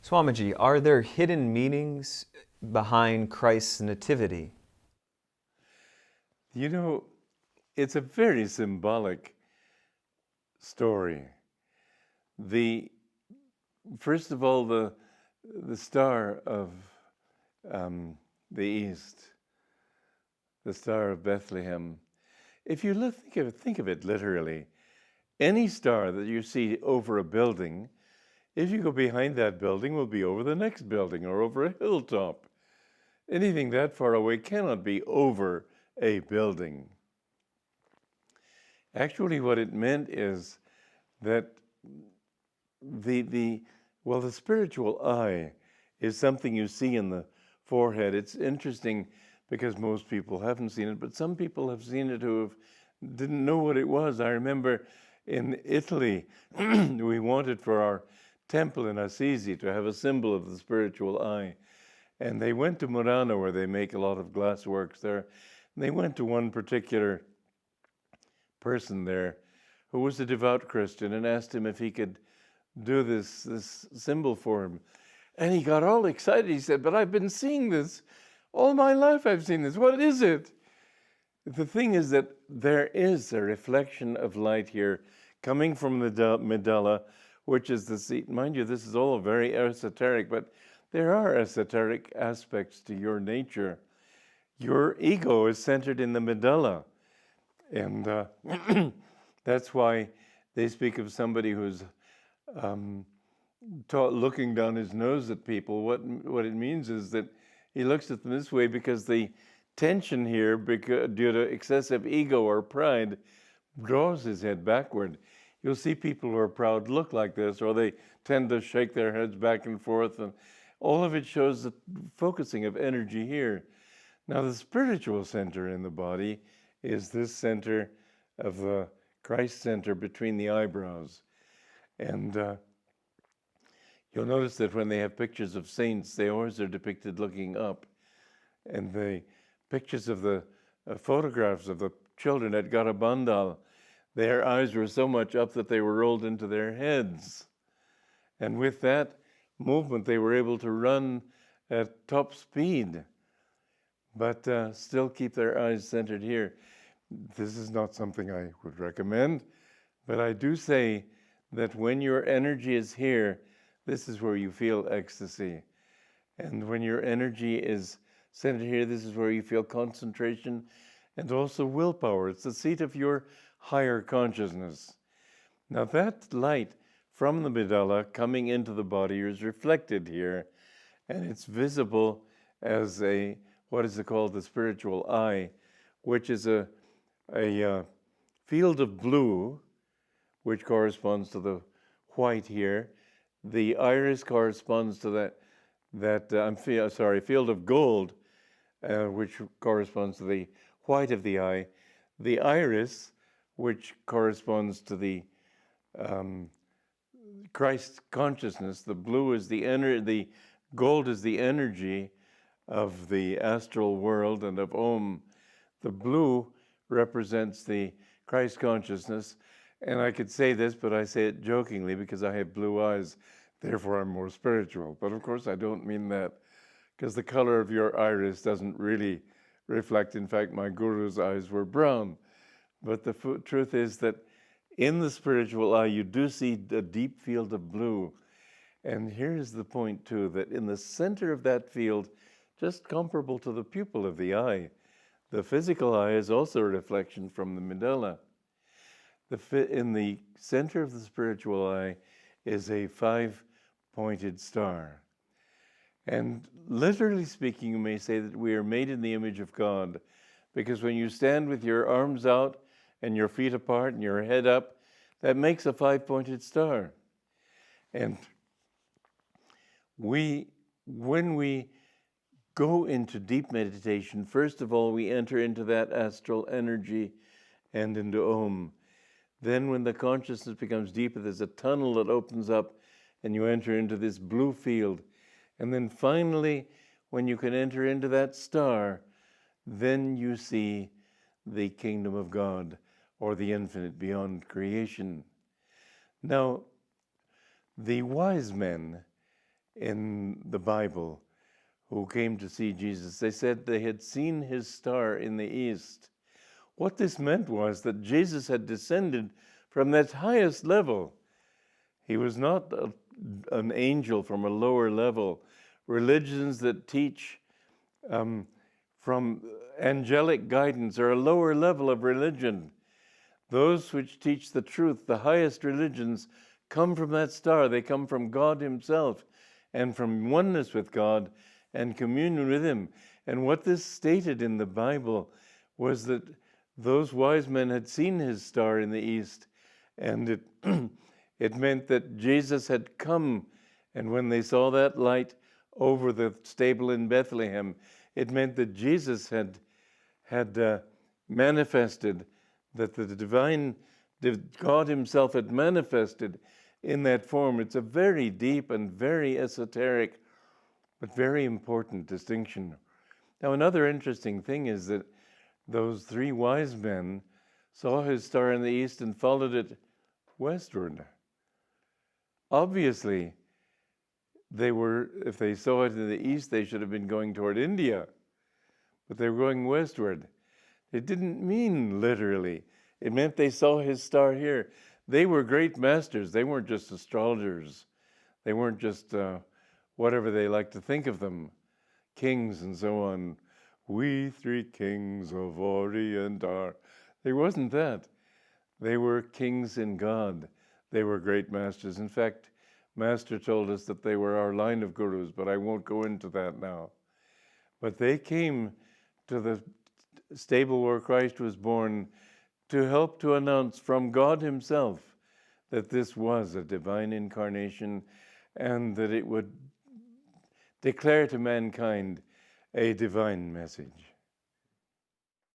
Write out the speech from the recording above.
Swamiji, are there hidden meanings behind Christ's nativity? You know, it's a very symbolic story. First of all, the star of the east, the Star of Bethlehem. If you think of it literally, any star that you see over a building, if you go behind that building, will be over the next building or over a hilltop. Anything that far away cannot be over a building. Actually, what it meant is that the spiritual eye is something you see in the forehead. It's interesting because most people haven't seen it, but some people have seen it who didn't know what it was. I remember in Italy, we wanted for our temple in Assisi to have a symbol of the spiritual eye. And they went to Murano, where they make a lot of glass works there. And they went to one particular person there who was a devout Christian and asked him if he could do this symbol for him. And he got all excited. He said, "But I've been seeing this. All my life I've seen this. What is it?" The thing is that there is a reflection of light here coming from the medulla, which is the seat. Mind you, this is all very esoteric, but there are esoteric aspects to your nature. Your ego is centered in the medulla. And that's why they speak of somebody who's looking down his nose at people. What it means is that he looks at them this way because the tension here, due to excessive ego or pride, draws his head backward. You'll see people who are proud look like this, or they tend to shake their heads back and forth, and all of it shows the focusing of energy here. Now, the spiritual center in the body is this center of the Christ center between the eyebrows. And you'll notice that when they have pictures of saints, they always are depicted looking up. And the pictures of the photographs of the children at Garabandal, their eyes were so much up that they were rolled into their heads. And with that movement, they were able to run at top speed, but still keep their eyes centered here. This is not something I would recommend, but I do say that when your energy is here, this is where you feel ecstasy. And when your energy is centered here, this is where you feel concentration and also willpower. It's the seat of your higher consciousness. Now that light from the medulla coming into the body is reflected here, and it's visible as what is called the spiritual eye, which is a field of blue, which corresponds to the white here. The iris corresponds to field of gold, which corresponds to the white of the eye. The iris, which corresponds to the Christ consciousness. The blue is the gold is the energy of the astral world and of Om. The blue represents the Christ consciousness. And I could say this, but I say it jokingly because I have blue eyes, therefore I'm more spiritual. But of course I don't mean that, because the color of your iris doesn't really reflect. In fact, my guru's eyes were brown. But the truth is that in the spiritual eye, you do see a deep field of blue. And here's the point too, that in the center of that field, just comparable to the pupil of the eye, the physical eye is also a reflection from the medulla. In the center of the spiritual eye is a 5-pointed star. And literally speaking, you may say that we are made in the image of God, because when you stand with your arms out and your feet apart and your head up, that makes a 5-pointed star. And when we go into deep meditation, first of all, we enter into that astral energy and into Om. Then when the consciousness becomes deeper, there's a tunnel that opens up and you enter into this blue field. And then finally, when you can enter into that star, then you see the kingdom of God, or the infinite beyond creation. Now, the wise men in the Bible who came to see Jesus. They said they had seen his star in the east. What this meant was that Jesus had descended from that highest level. He was not an angel from a lower level. Religions that teach from angelic guidance are a lower level of religion. Those which teach the truth, the highest religions, come from that star. They come from God himself and from oneness with God and communion with him. And what this stated in the Bible was that those wise men had seen his star in the east, and it meant that Jesus had come. And when they saw that light over the stable in Bethlehem, it meant that Jesus had manifested, that God himself had manifested in that form. It's a very deep and very esoteric, but very important distinction. Now, another interesting thing is that those three wise men saw his star in the east and followed it westward. Obviously, if they saw it in the east, they should have been going toward India, but they were going westward. It didn't mean literally. It meant they saw his star here. They were great masters. They weren't just astrologers. They weren't just whatever they like to think of them, kings and so on. We three kings of Orient are. There wasn't that. They were kings in God. They were great masters. In fact, Master told us that they were our line of gurus, but I won't go into that now. But they came to the stable where Christ was born to help to announce from God himself that this was a divine incarnation and that it would declare to mankind a divine message.